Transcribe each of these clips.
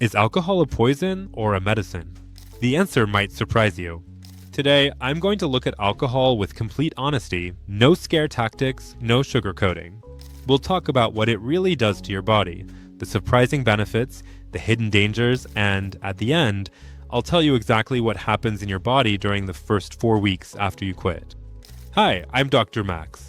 Is alcohol a poison or a medicine? The answer might surprise you. Today, I'm going to look at alcohol with complete honesty, no scare tactics, no sugarcoating. We'll talk about what it really does to your body, the surprising benefits, the hidden dangers, and at the end, I'll tell you exactly what happens in your body during the first 4 weeks after you quit. Hi, I'm Dr. Max.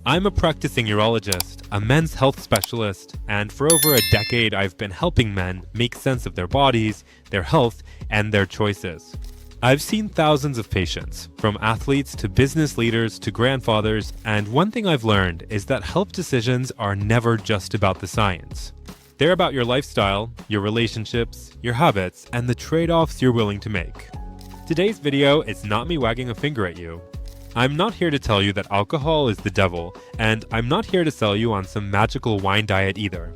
I'm a practicing urologist, a men's health specialist, and for over a decade I've been helping men make sense of their bodies, their health, and their choices. I've seen thousands of patients, from athletes to business leaders to grandfathers, and one thing I've learned is that health decisions are never just about the science. They're about your lifestyle, your relationships, your habits, and the trade-offs you're willing to make. Today's video is not me wagging a finger at you. I'm not here to tell you that alcohol is the devil, and I'm not here to sell you on some magical wine diet either.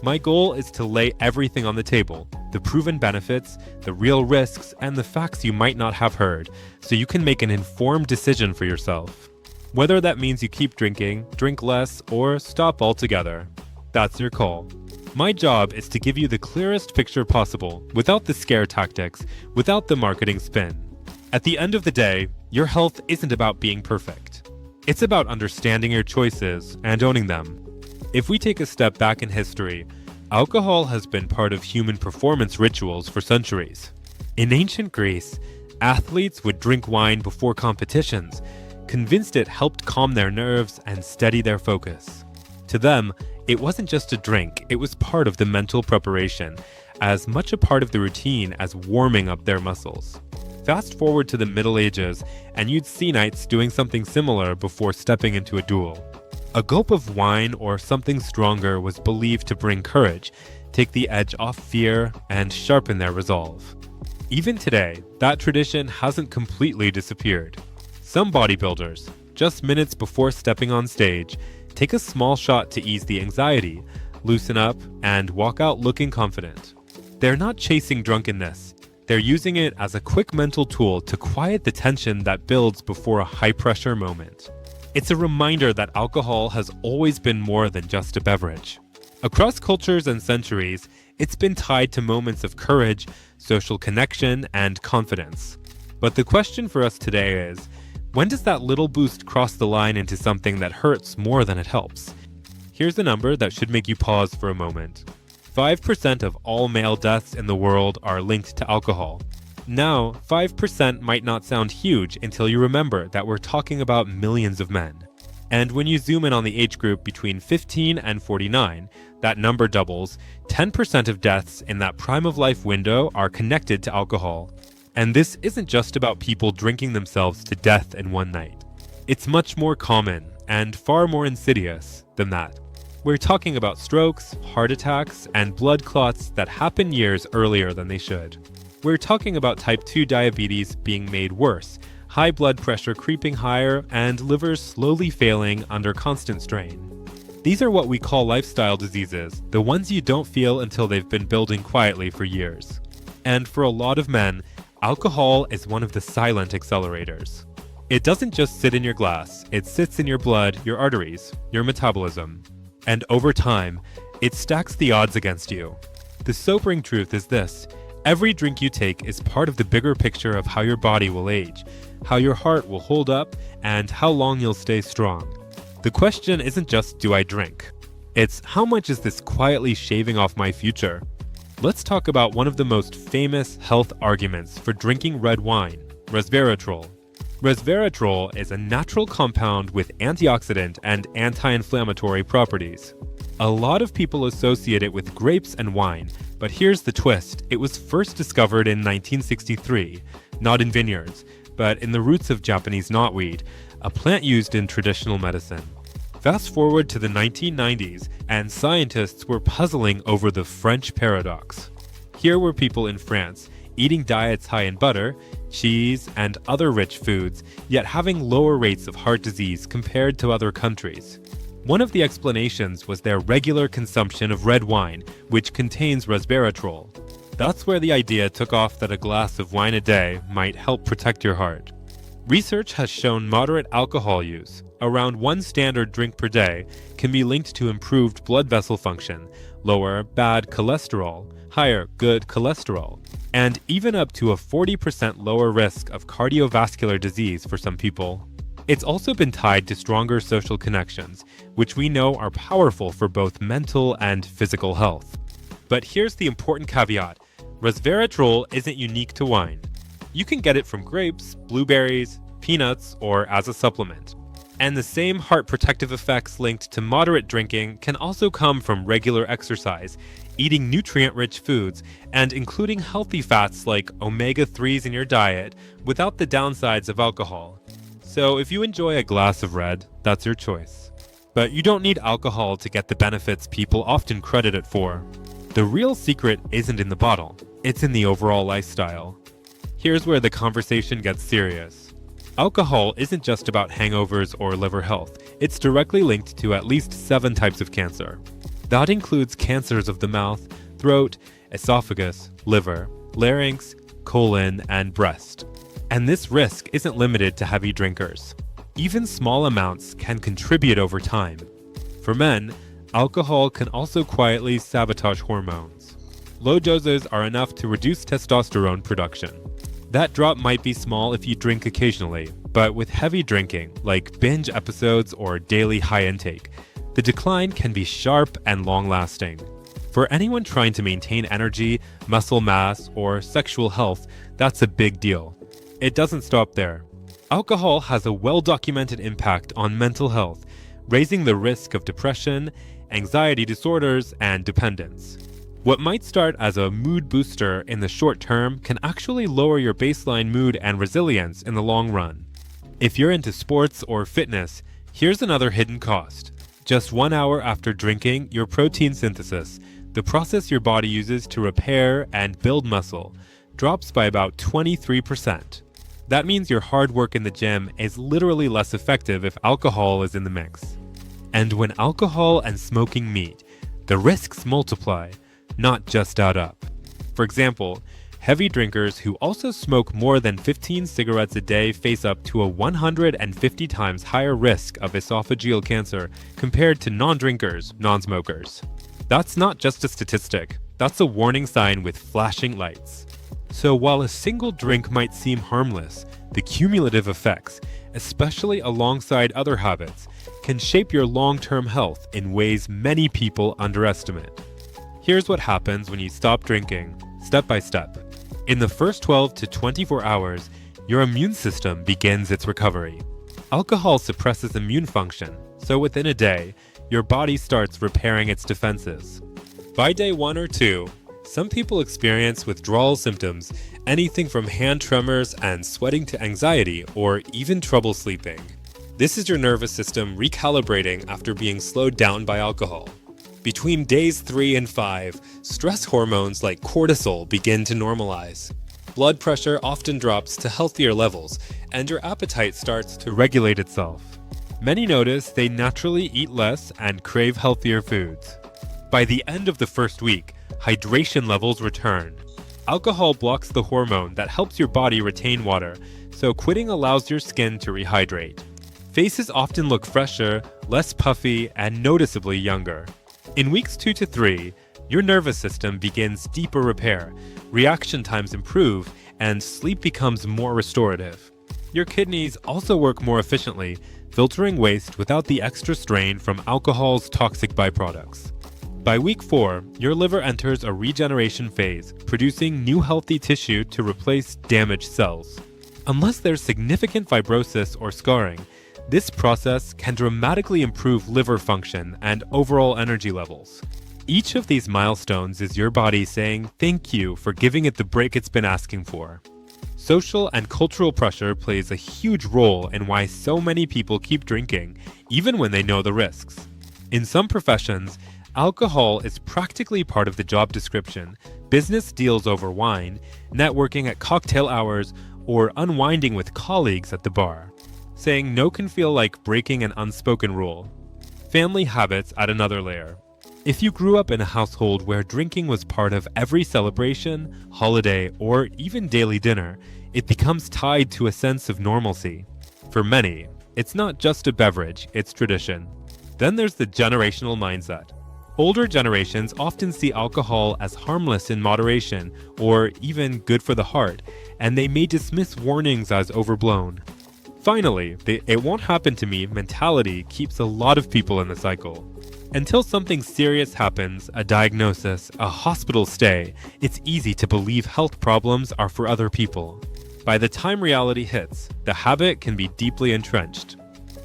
My goal is to lay everything on the table, the proven benefits, the real risks, and the facts you might not have heard, so you can make an informed decision for yourself. Whether that means you keep drinking, drink less, or stop altogether, that's your call. My job is to give you the clearest picture possible, without the scare tactics, without the marketing spin. At the end of the day, your health isn't about being perfect. It's about understanding your choices and owning them. If we take a step back in history, alcohol has been part of human performance rituals for centuries. In ancient Greece, athletes would drink wine before competitions, convinced it helped calm their nerves and steady their focus. To them, it wasn't just a drink, it was part of the mental preparation, as much a part of the routine as warming up their muscles. Fast forward to the Middle Ages, and you'd see knights doing something similar before stepping into a duel. A gulp of wine or something stronger was believed to bring courage, take the edge off fear, and sharpen their resolve. Even today, that tradition hasn't completely disappeared. Some bodybuilders, just minutes before stepping on stage, take a small shot to ease the anxiety, loosen up, and walk out looking confident. They're not chasing drunkenness. They're using it as a quick mental tool to quiet the tension that builds before a high-pressure moment. It's a reminder that alcohol has always been more than just a beverage. Across cultures and centuries, it's been tied to moments of courage, social connection, and confidence. But the question for us today is, when does that little boost cross the line into something that hurts more than it helps? Here's a number that should make you pause for a moment. 5% of all male deaths in the world are linked to alcohol. Now, 5% might not sound huge until you remember that we're talking about millions of men. And when you zoom in on the age group between 15 and 49, that number doubles. 10% of deaths in that prime of life window are connected to alcohol. And this isn't just about people drinking themselves to death in one night. It's much more common and far more insidious than that. We're talking about strokes, heart attacks, and blood clots that happen years earlier than they should. We're talking about type 2 diabetes being made worse, high blood pressure creeping higher, and livers slowly failing under constant strain. These are what we call lifestyle diseases, the ones you don't feel until they've been building quietly for years. And for a lot of men, alcohol is one of the silent accelerators. It doesn't just sit in your glass, it sits in your blood, your arteries, your metabolism. And over time, it stacks the odds against you. The sobering truth is this: every drink you take is part of the bigger picture of how your body will age, how your heart will hold up, and how long you'll stay strong. The question isn't just, do I drink? It's, how much is this quietly shaving off my future? Let's talk about one of the most famous health arguments for drinking red wine, resveratrol. Resveratrol is a natural compound with antioxidant and anti-inflammatory properties. A lot of people associate it with grapes and wine, but here's the twist. It was first discovered in 1963, not in vineyards, but in the roots of Japanese knotweed, a plant used in traditional medicine. Fast forward to the 1990s, and scientists were puzzling over the French paradox. Here were people in France, eating diets high in butter, cheese, and other rich foods, yet having lower rates of heart disease compared to other countries. One of the explanations was their regular consumption of red wine, which contains resveratrol. That's where the idea took off that a glass of wine a day might help protect your heart. Research has shown moderate alcohol use, around 1 standard drink per day, can be linked to improved blood vessel function, lower bad cholesterol, higher good cholesterol, and even up to a 40% lower risk of cardiovascular disease for some people. It's also been tied to stronger social connections, which we know are powerful for both mental and physical health. But here's the important caveat: resveratrol isn't unique to wine. You can get it from grapes, blueberries, peanuts, or as a supplement. And the same heart protective effects linked to moderate drinking can also come from regular exercise, eating nutrient-rich foods, and including healthy fats like omega-3s in your diet without the downsides of alcohol. So if you enjoy a glass of red, that's your choice. But you don't need alcohol to get the benefits people often credit it for. The real secret isn't in the bottle, it's in the overall lifestyle. Here's where the conversation gets serious. Alcohol isn't just about hangovers or liver health. It's directly linked to at least 7 types of cancer. That includes cancers of the mouth, throat, esophagus, liver, larynx, colon, and breast. And this risk isn't limited to heavy drinkers. Even small amounts can contribute over time. For men, alcohol can also quietly sabotage hormones. Low doses are enough to reduce testosterone production. That drop might be small if you drink occasionally, but with heavy drinking, like binge episodes or daily high intake, the decline can be sharp and long-lasting. For anyone trying to maintain energy, muscle mass, or sexual health, that's a big deal. It doesn't stop there. Alcohol has a well-documented impact on mental health, raising the risk of depression, anxiety disorders, and dependence. What might start as a mood booster in the short term can actually lower your baseline mood and resilience in the long run. If you're into sports or fitness, here's another hidden cost. Just 1 hour after drinking, your protein synthesis, the process your body uses to repair and build muscle, drops by about 23%. That means your hard work in the gym is literally less effective if alcohol is in the mix. And when alcohol and smoking meet, the risks multiply, not just add up. For example, heavy drinkers who also smoke more than 15 cigarettes a day face up to a 150 times higher risk of esophageal cancer compared to non-drinkers, non-smokers. That's not just a statistic, that's a warning sign with flashing lights. So while a single drink might seem harmless, the cumulative effects, especially alongside other habits, can shape your long-term health in ways many people underestimate. Here's what happens when you stop drinking, step by step. In the first 12 to 24 hours, your immune system begins its recovery. Alcohol suppresses immune function, so within a day, your body starts repairing its defenses. By day 1 or 2, some people experience withdrawal symptoms, anything from hand tremors and sweating to anxiety or even trouble sleeping. This is your nervous system recalibrating after being slowed down by alcohol. Between days 3 and 5, stress hormones like cortisol begin to normalize. Blood pressure often drops to healthier levels, and your appetite starts to regulate itself. Many notice they naturally eat less and crave healthier foods. By the end of the first week, hydration levels return. Alcohol blocks the hormone that helps your body retain water, so quitting allows your skin to rehydrate. Faces often look fresher, less puffy, and noticeably younger. In weeks 2 to 3, your nervous system begins deeper repair, reaction times improve, and sleep becomes more restorative. Your kidneys also work more efficiently, filtering waste without the extra strain from alcohol's toxic byproducts. By week 4, your liver enters a regeneration phase, producing new healthy tissue to replace damaged cells. Unless there's significant fibrosis or scarring, this process can dramatically improve liver function and overall energy levels. Each of these milestones is your body saying thank you for giving it the break it's been asking for. Social and cultural pressure plays a huge role in why so many people keep drinking, even when they know the risks. In some professions, alcohol is practically part of the job description. Business deals over wine, networking at cocktail hours, or unwinding with colleagues at the bar. Saying no can feel like breaking an unspoken rule. Family habits add another layer. If you grew up in a household where drinking was part of every celebration, holiday, or even daily dinner, it becomes tied to a sense of normalcy. For many, it's not just a beverage, it's tradition. Then there's the generational mindset. Older generations often see alcohol as harmless in moderation or even good for the heart, and they may dismiss warnings as overblown. Finally, the "it won't happen to me" mentality keeps a lot of people in the cycle. Until something serious happens, a diagnosis, a hospital stay, it's easy to believe health problems are for other people. By the time reality hits, the habit can be deeply entrenched.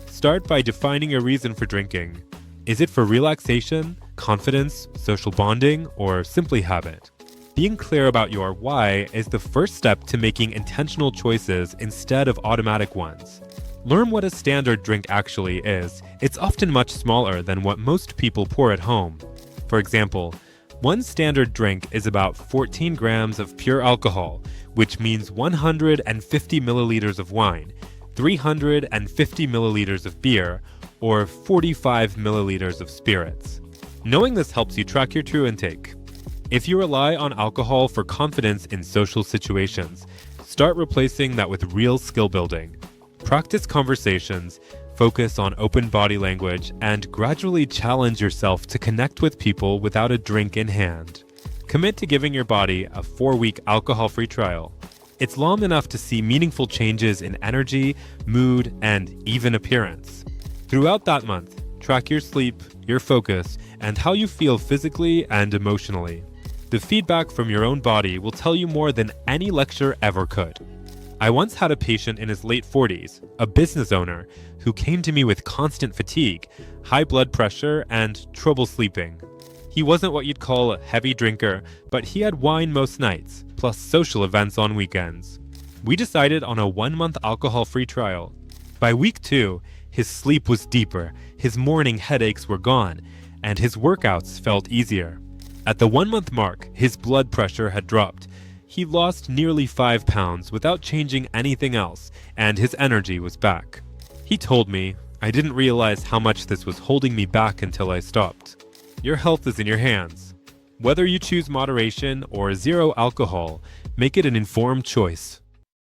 Start by defining a reason for drinking. Is it for relaxation, confidence, social bonding, or simply habit? Being clear about your why is the first step to making intentional choices instead of automatic ones. Learn what a standard drink actually is. It's often much smaller than what most people pour at home. For example, one standard drink is about 14 grams of pure alcohol, which means 150 milliliters of wine, 350 milliliters of beer, or 45 milliliters of spirits. Knowing this helps you track your true intake. If you rely on alcohol for confidence in social situations, start replacing that with real skill building. Practice conversations, focus on open body language, and gradually challenge yourself to connect with people without a drink in hand. Commit to giving your body a 4-week alcohol-free trial. It's long enough to see meaningful changes in energy, mood, and even appearance. Throughout that month, track your sleep, your focus, and how you feel physically and emotionally. The feedback from your own body will tell you more than any lecture ever could. I once had a patient in his late 40s, a business owner, who came to me with constant fatigue, high blood pressure, and trouble sleeping. He wasn't what you'd call a heavy drinker, but he had wine most nights, plus social events on weekends. We decided on a 1-month alcohol-free trial. By week 2, his sleep was deeper, his morning headaches were gone, and his workouts felt easier. At the 1-month mark, his blood pressure had dropped. He lost nearly 5 pounds without changing anything else, and his energy was back. He told me, "I didn't realize how much this was holding me back until I stopped." Your health is in your hands. Whether you choose moderation or zero alcohol, make it an informed choice.